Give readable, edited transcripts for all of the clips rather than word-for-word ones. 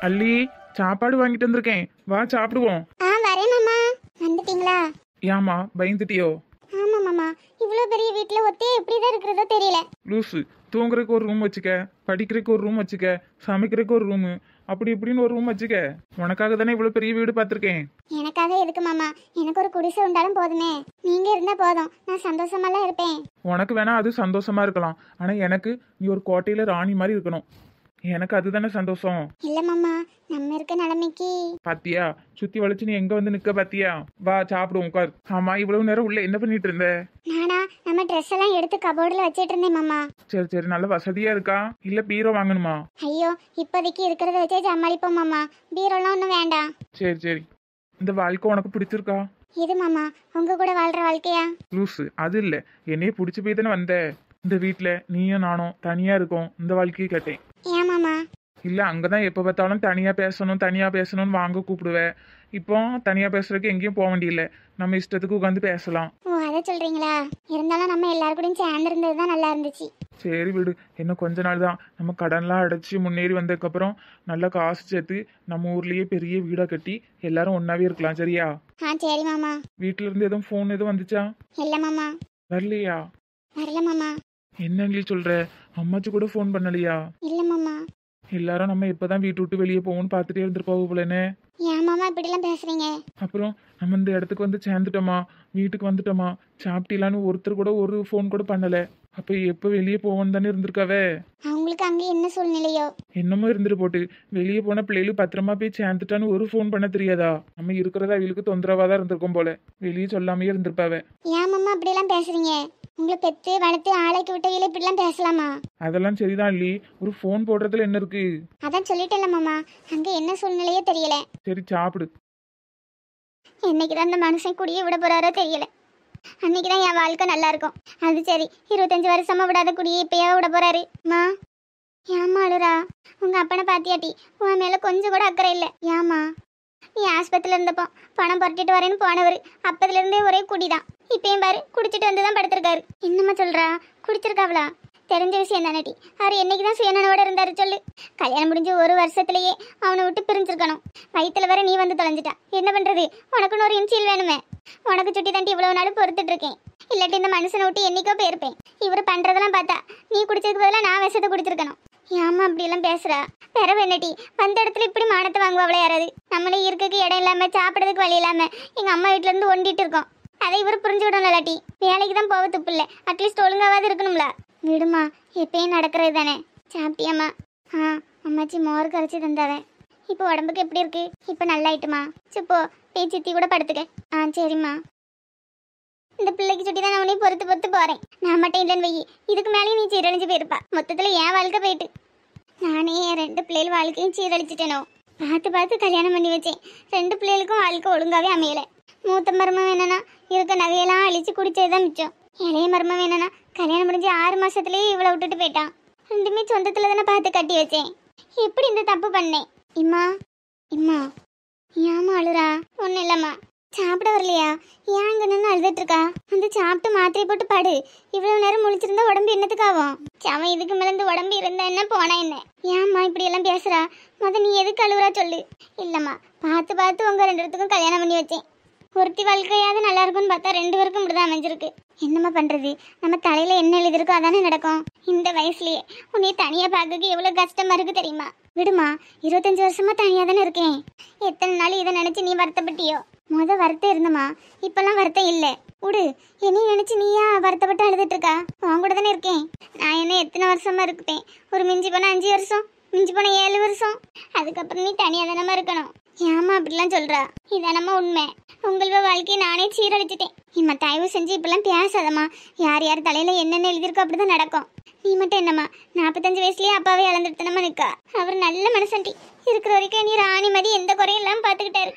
அள்ளி, சாப்பாடு வாங்கிட்டு வந்திருக்கேன், வா சாப்பிடுவோம். வரேன் மாமா. வந்துட்டீங்களா? ஏமா பயந்துட்டியோ? ஆமா மாமா, இவ்வளவு பெரிய வீட்ல ஒத்தே எப்படிதான் இருக்கிறதோ தெரியல. லூசு, தூங்குறதுக்கு ஒரு ரூம் வச்சுக்க, படிக்கிறதுக்கு ஒரு ரூம் வச்சுக்க, சமைக்கிறதுக்கு ஒரு ரூமு, அப்படி இப்படின்னு ஒரு ரூம் வச்சுக்க. உனக்காக தானே இவ்வளவு பெரிய வீடு பார்த்துருக்கேன். எனக்காக எதுக்கு மாமா? எனக்கு ஒரு குடிசை உண்டாலும் போதுமே. நீங்க இருந்தா போதும், நான் சந்தோஷமாலாம் இருப்பேன். உனக்கு வேணா அது சந்தோஷமா இருக்கலாம், ஆனா எனக்கு நீ ஒரு கோட்டையில ராணி மாதிரி இருக்கணும். எனக்கு அதுதானே சந்தோஷம். இல்ல மாமா, நம்ம இருக்க நிலைமைக்கு. பாத்தியா, சுத்தி வளைச்சு நீ எங்க வந்து நிக்க பாத்தியா? வா சாப்பிடுவோம், உட்கார். ஆமா, இவ்வளவு நேரம் உள்ள என்ன பண்ணிட்டு இருந்த? நானா நம்ம ட்ரெஸ் எல்லாம் எடுத்து கபோர்டுல வச்சிட்டு இருந்தேன் மாமா. சரி சரி, நல்ல வசதியா இருக்கா இல்ல பீரோ வாங்கணுமா? ஐயோ, இப்போதைக்கு இருக்கிறத வச்சே சமாளிப்போம் மாமா. பீரோலாம் ஒன்றும் வேண்டாம். சரி சரி, இந்த வாழ்க்கை உனக்கு பிடிச்சிருக்கா? இது மாமா, உங்க கூட வாழ்ற வாழ்க்கையா? லூசு, அது இல்ல, என்னையே பிடிச்சி போய் தானே வந்த. இந்த வீட்டுல நீயும் நானும் தனியா இருக்கோம், இந்த வாழ்க்கையை கேட்டேன். ஏன் மாமா? இல்ல, அங்கதான் எப்ப பார்த்தாலும் தனியா பேசணும்னு வாங்க கூப்பிடுவேன். இப்போ தனியா பேசுறதுக்கு எங்கேயும் போக வேண்டியல, நம்ம இஷ்டத்துக்கு உட்காந்து பேசலாம். ஓ, அதை சொல்றீங்களா? இருந்தாலும் நம்ம எல்லாரும் கூடயும் சேர்ந்து இருந்தது தான் நல்லா இருந்துச்சு. சரி விடு, இன்னும் கொஞ்ச நாள் தான். நம்ம கடன்லாம் அடைச்சி முன்னேறி வந்ததுக்கப்புறம் நல்லா காசு சேர்த்து நம்ம ஊர்லயே பெரிய வீடா கட்டி எல்லாரும் ஒன்னாவே இருக்கலாம், சரியா? சரி மாமா. வீட்டுல இருந்து எதுவும் ஃபோன் எதுவும் வந்துச்சா? இல்ல மாமா. வரலையா? வரல மாமா. என்னன்னு சொல்ற? அம்மாச்சி கூட ஃபோன் பண்ணலையா? இல்ல மாமா. எல்லாரும் நம்ம இப்பதான் வீட்டு விட்டு வெளியே போவோம்னு பார்த்துட்டே இருந்திருப்பாவு போலன்னு. ஏன் மாமா இப்படி எல்லாம் பேசுறீங்க? அப்புறம் நம்ம இந்த இடத்துக்கு வந்து சேர்ந்துட்டோமா, வீட்டுக்கு வந்துட்டோமா, சாப்பிட்டீங்களான்னு ஒருத்தர் கூட ஒரு ஃபோன் கூட பண்ணல. அப்ப எப்ப வெளியே போவோன்னு தானே இருந்திருக்காவே. அவங்களுக்கு அங்க என்ன சூழ்நிலையோ என்னமோ இருந்துட்டு போட்டு, வெளியே போன பிள்ளைகளும் பத்திரமா போய் சேர்ந்துட்டான்னு ஒரு ஃபோன் பண்ண தெரியாதா? நம்ம இருக்கிறதா அவளுக்கு தொந்தரவா தான் இருந்திருக்கும் போல, வெளியே சொல்லாமையே இருந்திருப்பாவ. ஏன் மாமா அப்படி எல்லாம் பேசுறீங்க? உங்களை பெத்து வளர்த்து ஆளைக்கு விட்டவையில இப்படி எல்லாம் பேசலாமா? அதெல்லாம் சரிதான் இல்லி, ஒரு ஃபோன் போடுறதுல என்ன இருக்கு? அதான் சொல்லிட்டேன்ல மாமா, அங்க என்ன சூழ்நிலையோ தெரியல. சரி சாப்பிடு. என்னைக்குதான் அந்த மனுஷன் குடியே விட போறாரோ தெரியல. அன்னைக்குதான் என் வாழ்க்கை நல்லா இருக்கும். அது சரி, 25 வருஷமா விடாத குடியே இப்பயே விட போறாரு. மா, ஏமா அழுறா? உங்க அப்பனை பாத்தியாட்டி? உன் மேல கொஞ்சம் கூட அக்கறை இல்லை. ஏமா? நீ ஆஸ்பத்திரியில இருந்தப்போ பணம் புரட்டிட்டு வரேன்னு போனவர் அப்பதுல இருந்தே ஒரே குடிதான். இப்பயும் பாரு, குடிச்சிட்டு வந்துதான் படுத்திருக்காரு. என்னம்மா சொல்றா? குடிச்சிருக்காவளா? தெரிஞ்ச விஷயம் தானடி. அவர் என்னைக்குதான் சுயநனவோட இருந்தாரு சொல்லு? கல்யாணம் முடிஞ்சு ஒரு வருஷத்துலயே அவனை விட்டு பிரிஞ்சிருக்கணும். வயிற்றுல வர நீ வந்து தொலைஞ்சிட்டா என்ன பண்றது? உனக்குன்னு ஒரு இன்சியல் வேணுமே. உனக்கு சுட்டி தாண்டி இவ்வளவு நாள் பொறுத்துட்டு இருக்கேன். இல்லாட்டி இந்த மனுஷனை விட்டு என்னைக்கோ போயிருப்பேன். இவர் பண்றதெல்லாம் பார்த்தா நீ குடிச்சதுக்கு பதிலாக நான் விஷத்தை குடிச்சிருக்கணும். ஏமா அப்படி எல்லாம் பேசுறா? வேற வேணட்டி வந்த இடத்துல இப்படி மானத்தை வாங்குவாங்களே யாராவது? நம்மளே இருக்கக்கு இடம் இல்லாம சாப்பிடறதுக்கு வழி இல்லாம எங்க அம்மா வீட்டுல இருந்து ஒண்டிட்டு இருக்கோம். அதை இவர் புரிஞ்சு விடணும். இல்லாட்டி வேலைக்கு தான் போக துப்பு இல்லை, அட்லீஸ்ட் ஒழுங்காவது இருக்கணும்ல. விடுமா, எப்பயும் நடக்கிறது தானே. சாப்பிட்டியாம்மா? அம்மாச்சி மோர் கரைச்சி தந்தாவே. இப்போ உடம்புக்கு எப்படி இருக்கு? இப்போ நல்லாயிட்டுமா? சிப்போ போய் சித்தி கூட படுத்துக்க. சரிம்மா. இந்த பிள்ளைக்கு சுட்டி தான் அவனையும் பொறுத்து பொறுத்து போறேன். நான் மட்டும் இல்லைன்னு வெயி, இதுக்கு மேலேயும் நீ சீரழிஞ்சு போயிருப்பா. மொத்தத்துல என் வாழ்க்கை போயிட்டு நானே என் 2 பிள்ளைகள் வாழ்க்கையும் சீரழிச்சிட்டேனோ. பார்த்து பார்த்து கல்யாணம் பண்ணி வச்சேன். 2 பிள்ளைகளுக்கும் வாழ்க்கை ஒழுங்காவே அமையல. மூத்த மருமம் என்னன்னா இருக்க நகையெல்லாம் அழிச்சு குடிச்சதுதான் மிச்சம். இளைய மருமம் என்னன்னா கல்யாணம் முடிஞ்சு 6 மாசத்துலயே இவ்வளவு விட்டுட்டு போயிட்டான். 2மே சொந்தத்துல தானே பார்த்து கட்டி வச்சேன். எப்படி இந்த தப்பு பண்ணேன்? இம்மா, இம்மா, ஏமா அழுறா? ஒன்றும் இல்லைம்மா. சாப்பிட வரலையா? ஏன் அங்கே நின்று அழுதுட்டு இருக்கா? வந்து சாப்பிட்டு மாத்திரை போட்டு படு. இவ்வளவு நேரம் முழிச்சிருந்தா உடம்பு என்னத்துக்காகும்? சம இதுக்கு மேல இந்த உடம்பு இருந்தா என்ன போனா என்ன? ஏம்மா இப்படி எல்லாம் பேசுறா? நீ எதுக்கு அழுவுறா சொல்லு. இல்லம்மா, பார்த்து பார்த்து உங்க 2 பேத்துக்கும் கல்யாணம் பண்ணி வச்சேன். ஒருத்தி வாழ்க்கையாவது நல்லா இருக்கும்னு பார்த்தா 2 பேருக்கும் இப்படிதான் அமைஞ்சிருக்கு. என்னம்மா பண்றது? நம்ம தலையில என்ன எழுதிருக்கோ அதானே நடக்கும். இந்த வயசுலயே உன்னை தனியா பார்க்க எவ்வளவு கஷ்டமா இருக்கு தெரியுமா? விடுமா, 25 வருஷமா தனியா தானே இருக்கேன். எத்தனை நாள் இதை நினைச்சு நீ வருத்தப்பட்டியோ? வருத்தம் இருந்தமா, இப்பெல்லாம் வருத்தம் இல்லை. விடு, என்னையும் நினைச்சு நீயா வருத்தப்பட்டு அழுதுட்டு இருக்கா? உன் கூட தானே இருக்கேன். நான் என்ன எத்தனை வருஷமா இருப்பேன்? ஒரு மிஞ்சி போன 5 வருஷம், மிஞ்சி போன 7 வருஷம். அதுக்கப்புறம் நீ தனியா தானமா இருக்கணும். ஏமா அப்படிலாம் சொல்றா? இதானம்மா உண்மை. உங்களோட வாழ்க்கையை நானே சீரழிச்சிட்டேன். இம்மா தயவு செஞ்சு இப்பெல்லாம் பேசாதம்மா. யார் யார் தலையில என்னென்ன எழுதிருக்கோ அப்படிதான் நடக்கும். நீ மட்டும் என்னம்மா 45 வயசுலயே அப்பாவே இழந்துட்டனமா நிக்கா? அவர் நல்ல மனசன்டி. இருக்கிற வரைக்கும் நீ ராணி மாதிரி எந்த குறையும் இல்லாம பாத்துக்கிட்டாரு.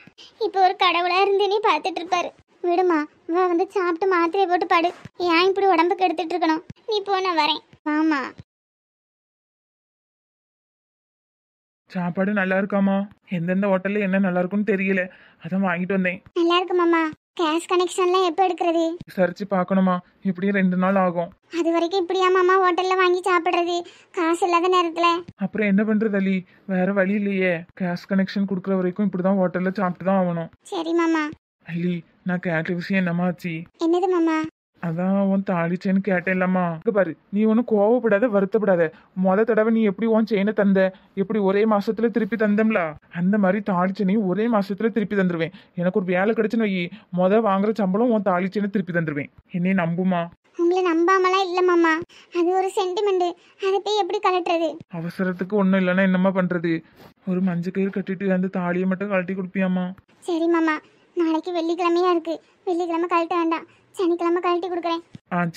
இப்போ ஒரு கடவுளா இருந்து நீ பாத்துட்டு இருப்பாரு. விடுமா, வா வந்து சாப்பிட்டு மாத்திரையை போட்டு படு. ஏன் இப்படி உடம்புக்கு எடுத்துட்டு இருக்கணும்? நீ போ, நான் வரேன். வாமா. சாப்பாடு நல்லா இருக்காமா? எந்தெந்த ஹோட்டல்ல என்ன நல்லா இருக்கும்னு தெரியல, அதான் வாங்கிட்டு வந்தேன். நல்லா இருக்கு மாமா. கேஸ் கனெக்ஷன்லாம் எப்போ எடுக்கிறது? விசாரிச்சு பார்க்கணுமா, இப்படியும் 2 நாள் ஆகும். அது வரைக்கும் இப்படியா மாமா ஹோட்டல்ல வாங்கி சாப்பிடுறது காசு இல்லாத நேரத்துல? அப்புறம் என்ன பண்றது அலி, வேற வழி இல்லையே. கேஸ் கனெக்ஷன் கொடுக்குற வரைக்கும் இப்படிதான் ஹோட்டல்ல சாப்பிட்டு தான் ஆகணும். சரி மாமா. அலி, நான் கேட்ட விஷயம் என்னமாச்சு? என்னது மாமா? அதான் உன் தாலி செயின் கேட்டேன்லம்மா. இங்க பாரு, நீ ஒன்றும் கோவப்படாத, வருத்தப்படாத. தடவை நீ எப்படி உன் செயினை தந்த, எப்படி ஒரே மாசத்துல திருப்பி தந்தம்ல, அந்த மாதிரி தாலி செயினையும் ஒரே மாசத்துல திருப்பி தந்துருவேன். எனக்கு ஒரு வேலை கிடைச்சுன்னு வை, வாங்குற சம்பளம் உன் தாலி செயினை திருப்பி தந்துருவேன். என்னை நம்புமா? உங்களை நம்பாமலாம் இல்ல மாமா, அது ஒரு சென்டிமெண்ட், அதை போய் எப்படி கலட்டுறது? அவசரத்துக்கு ஒன்றும் இல்லைன்னா என்னம்மா பண்றது? ஒரு மஞ்சள் கயிறு கட்டிட்டு அந்த தாலியை மட்டும் கழட்டி கொடுப்பியாம்மா? சரி மாமா, நாளைக்கு வெள்ளிக்கிழமையா இருக்கு, வெள்ளிக்கிழமை கழட்ட வேண்டாம், சனிக்கிழமை கழட்டி கொடுக்குறேன்.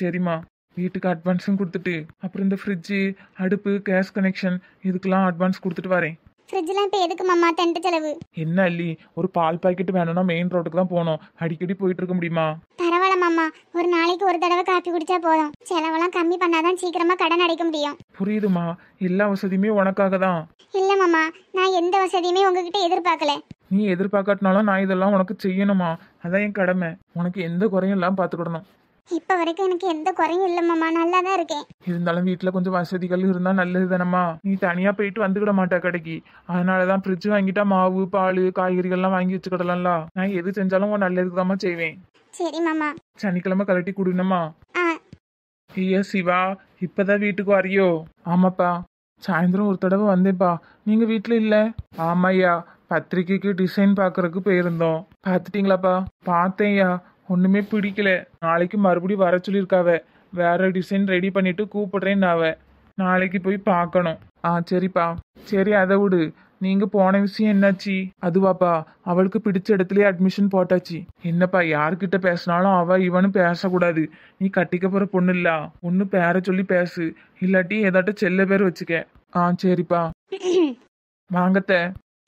சரிம்மா. வீட்டுக்கு அட்வான்ஸும் கொடுத்துட்டு அப்புறம் இந்த ஃப்ரிட்ஜு, அடுப்பு, கேஸ் கனெக்ஷன் இதுக்கெல்லாம் அட்வான்ஸ் கொடுத்துட்டு வரேன். ஃப்ரிட்ஜ்லாம் இப்போ எதுக்கு மாமா டென்ட் செலவு? என்ன அள்ளி, ஒரு பால் பாக்கெட் வேணும்னா மெயின் ரோட்டுக்கு தான் போகணும், அடிக்கடி போயிட்டு இருக்க முடியுமா? பரவாயில்ல மாமா, ஒரு நாளைக்கு ஒரு தடவை காப்பி குடிச்சா போதும், செலவெல்லாம் கம்மி பண்ணாதான் சீக்கிரமா கடன் அடைக்க முடியும். புரியுதுமா, எல்லா வசதியுமே உனக்காக தான். இல்ல மாமா, நான் எந்த வசதியுமே உங்ககிட்ட எதிர்பார்க்கல. நீ எதிர்பார்க்காட்டினாலும் நான் இதெல்லாம் உனக்கு செய்யணுமா, அதான் என் கடமை. உனக்கு எந்த குறையும் எல்லாம் பார்த்துக்கிடணும். இப்ப வரைக்கும் எனக்கு எந்த குறையும் இல்ல மாமா, நல்லா தான் இருக்கேன். இருந்தாலும் வீட்டுல கொஞ்சம் வசதிகள் இருந்தா நல்லது தானம்மா. நீ தனியா போயிட்டு வந்துக்கிட மாட்டா கடைக்கு, அதனாலதான் ஃப்ரிட்ஜ் வாங்கிட்டா மாவு, பால், காய்கறிகள்லாம் வாங்கி வச்சுக்கிடலாம்ல. நான் எது செஞ்சாலும் உன் நல்லதுக்கு தாம்மா செய்வேன். சரி மாமா. சனிக்கிழமை கலட்டி கொடுணுமா? ஆ. ஐயா சிவா, இப்பதான் வீட்டுக்கு வரையோ? ஆமாப்பா, சாயந்தரம் ஒரு தடவை வந்தேன்ப்பா, நீங்க வீட்டுல இல்ல. ஆமாய்யா, பத்திரிக்கைக்கு டிசைன் பாக்குறதுக்கு போயிருந்தோம். பாத்துட்டீங்களாப்பா? பார்த்தேன்யா, ஒண்ணுமே பிடிக்கல. நாளைக்கு மறுபடியும் வர சொல்லியிருக்காவ, வேற டிசைன் ரெடி பண்ணிட்டு கூப்பிடுறேன்னு அவ. நாளைக்கு போய் பார்க்கணும். சரிப்பா. சரி, அதை விடு, நீங்க போன விஷயம் என்னாச்சு? அதுவாப்பா, அவளுக்கு பிடிச்ச இடத்துலயே அட்மிஷன் போட்டாச்சு. என்னப்பா, யார்கிட்ட பேசினாலும் அவ இவனு பேசக்கூடாது. நீ கட்டிக்க போற பொண்ணு இல்ல, ஒன்னு பேர சொல்லி பேசு, இல்லாட்டி ஏதாட்டும் செல்ல பேர் வச்சுக்க. சரிப்பா. வாங்கத்த.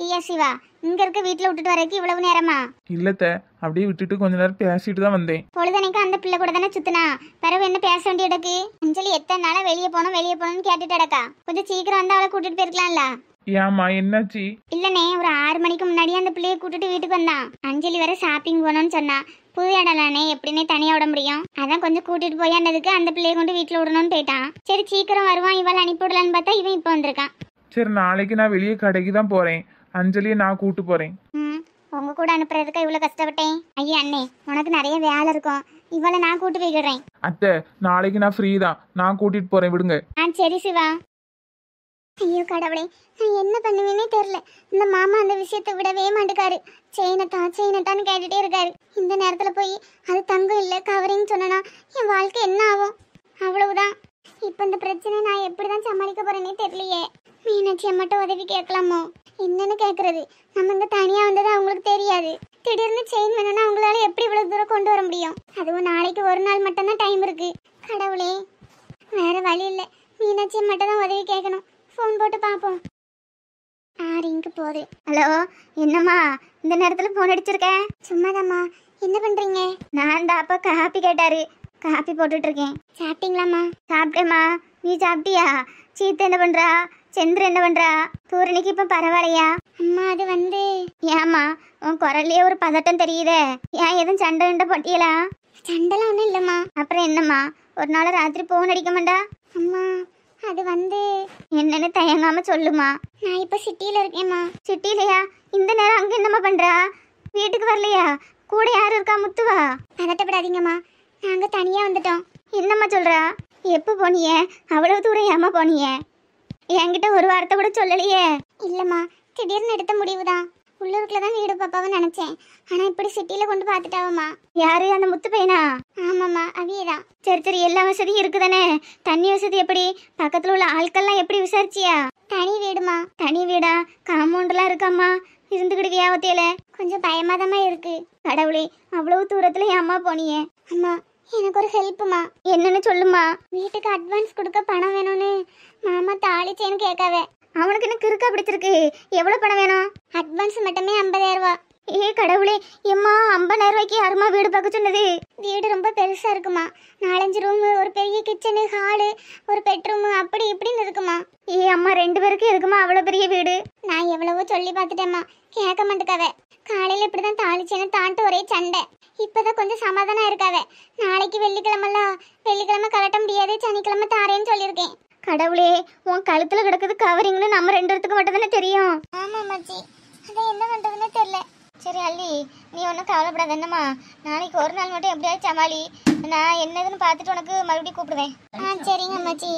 ஐயா சிவா, இங்க இருக்க வீட்டுல விட்டுட்டு வரைக்கும் இவ்வளவு நேரமா? இல்லத்த, அப்படியே விட்டுட்டு கொஞ்ச நேரம் பேசிட்டு தான் வந்தேன். பொழுதனைக்கு அந்த பிள்ளை கூட தானே சுத்தினா, பிறகு என்ன பேச வேண்டிய இடக்கு? அஞ்சலி எத்தனை நாளா வெளியே போகணும்னு கேட்டுட்டு அடக்கா, கொஞ்சம் சீக்கிரம் வந்து அவளை கூட்டிட்டு போயிருக்கலாம்ல. ஏமா, என்னாச்சு? இல்லனே, ஒரு 6 மணிக்கு முன்னாடியே அந்த பிள்ளைய கூட்டிட்டு வீட்டுக்கு வந்தான். அஞ்சலி வர ஷாப்பிங் போகணும்னு சொன்னா, புது இடம்லானே, எப்படின்னே தனியா விட முடியும், அதான் கொஞ்சம் கூட்டிட்டு போயாண்டதுக்கு அந்த பிள்ளைய கொண்டு வீட்டுல விடணும்னு போயிட்டான். சரி சீக்கிரம் வருவான், இவளை அனுப்பி விடலான்னு பார்த்தா இவன் இப்ப வந்திருக்கான். சரி, நாளைக்கு நான் வெளியே கடைக்கு தான் போறேன், அஞ்சலியை நான் கூட்டு போறேன். உங்க கூட அனுப்புறதுக்கு இவ்வளவு கஷ்டப்பட்டேன். ஐயா அண்ணே, உனக்கு நிறைய வேலை இருக்கும், இவளை நான் கூட்டு போய்கிறேன். அத்தை, நாளைக்கு நான் ஃப்ரீ தான், நான் கூட்டிட்டு போறேன், விடுங்க. சரி சிவா. ஐயோ கடவுளே, நான் என்ன பண்ணுவேன்னே தெரியல. இந்த மாமா அந்த விஷயத்தை விடவே மாட்டேக்காரு. செயினத்தான்னு கேட்டுட்டே இருக்காரு. இந்த நேரத்துல போய் அது தங்கம் இல்ல கவரிங் சொன்னா என் வாழ்க்கை என்ன ஆகும்? அவ்வளவுதான். இப்ப இந்த பிரச்சனை நான் எப்படிதான் சமாளிக்க போறேன்னே தெரியலையே. மீனாட்சி மட்டும் உதவி கேட்கலாமோ? என்னன்னு கேக்குறது? நம்ம இங்க தனியா வந்தது அவங்களுக்கு தெரியாது. திடீர்னு செயின் வேணும்னா அவங்களால எப்படி இவ்வளவு தூரம் கொண்டு வர முடியும்? அதுவும் நாளைக்கு ஒரு நாள் மட்டும்தான் டைம் இருக்கு. கடவுளே, வேற வழி இல்லை, மீனாட்சி மட்டும் தான் உதவி கேட்கணும். ஃபோன் போட்டு பார்ப்போம். ரிங்கு போகுது. ஹலோ, என்னம்மா இந்த நேரத்துல ஃபோன் அடிச்சிருக்கேன்? சும்மாதாம்மா. என்ன பண்றீங்க? நான் தான் அப்பா காப்பி கேட்டாரு, காப்பி போட்டுட்டு இருக்கேன். சாப்பிட்டீங்களாம்மா? சாப்பிட்டேம்மா. நீ சாப்பிட்டியா? சீத்து என்ன பண்றா? சந்திர என்ன பண்றா? பூரணிக்கு இப்ப பரவாயில்லையா? அம்மா அது வந்து. ஏம்மா, உன் குரல்லையே ஒரு பதட்டம் தெரியுதே, ஏன் எதுவும் சண்டை போட்டியலா? சண்டைலாம் ஒன்றும் இல்லைம்மா. அப்புறம் என்னம்மா, ஒரு நாள் ராத்திரி ஃபோன் அடிக்க மாட்டா? அம்மா அது வந்து. என்னன்னு தயங்காம சொல்லுமா. நான் இப்ப சிட்டியில இருக்கேம்மா. சிட்டிலையா? இந்த நேரம் அங்க என்னம்மா பண்றா? வீட்டுக்கு வரலையா? கூட யாரும் இருக்கா? முத்துவா? பதட்டப்படாதீங்கம்மா, நாங்க தனியா வந்துட்டோம். என்னம்மா சொல்றா? எப்போ போனிய? அவ்வளவு தூரம் ஏமா போனிய? என்கிட்ட ஒரு வார்த்தை கூட சொல்லலையே. இல்லம்மா, திடீர்னு எடுத்த முடிவுதான். உள்ளூருக்குள்ள தான் வீடு பாப்பாவை நினைச்சேன், ஆனா இப்படி சிட்டியில கொண்டு பாத்துட்டாவம்மா. யாரு? அந்த முத்து பையனா? ஆமாம்மா, அவியதான். சரி சரி, எல்லா வசதியும் இருக்குதானே? தண்ணி வசதி எப்படி? பக்கத்துல உள்ள ஆட்கள்லாம் எப்படி விசாரிச்சியா? தனி வீடுமா. தனி வீடா? காம்பவுண்ட்லாம் இருக்காம்மா? இருந்துக்கிடுவியா ஒத்தையில? கொஞ்சம் பயமாதாம்மா இருக்கு. கடவுளே, அவ்வளவு தூரத்துல ஏம்மா போனியே? அம்மா, எனக்கு ஒரு ஹெல்ப்புமா. என்னன்னு சொல்லுமா. வீட்டுக்கு அட்வான்ஸ் கொடுக்க பணம் வேணும்னு மாமா தாலி செயின் கேட்காவே. அவனுக்கு என்ன கிறுக்கா பிடிச்சிருக்கு? எவ்வளவு பணம் வேணும்? அட்வான்ஸ் மட்டுமே 50,000 ரூபா. ஏ கடவுளே, எம்மா 50,000 ரூபாய்க்கு யாருமா வீடு பார்க்க சொன்னது? வீடு ரொம்ப பெருசா இருக்குமா, 4-5 ரூம், ஒரு பெரிய கிச்சனு, ஹாலு, ஒரு பெட்ரூம், அப்படி இப்படின்னு இருக்குமா. ஏ அம்மா, 2 பேருக்கு இருக்குமா அவ்வளவு பெரிய வீடு? நான் எவ்வளவோ சொல்லி பார்த்துட்டேம்மா, கேட்க மாட்டேக்காவே. காலையில இப்படிதான் தாளிச்சேன்னு தான்ட்டு ஒரே சண்டை. இப்பதான் கொஞ்சம் சமாதானம் இருக்காவ. நாளைக்கு வெள்ளிக்கிழமை கலட்ட முடியாது, சனிக்கிழமை தாரேன்னு சொல்லியிருக்கேன். கடவுளே, உன் கழுத்துல கிடக்குது கவரிங்னு நம்ம 2 பேத்துக்கு மட்டும் தானே தெரியும். ஆமா அம்மாச்சி, அதான் என்ன பண்றதுன்னு தெரியல. சரி அள்ளி, நீ ஒன்றும் கவலைப்படாத என்னம்மா. நாளைக்கு ஒரு நாள் மட்டும் எப்படியாவது சமாளி. நான் என்னதுன்னு பார்த்துட்டு உனக்கு மறுபடியும் கூப்பிடுவேன். சரிங்க அம்மாச்சி.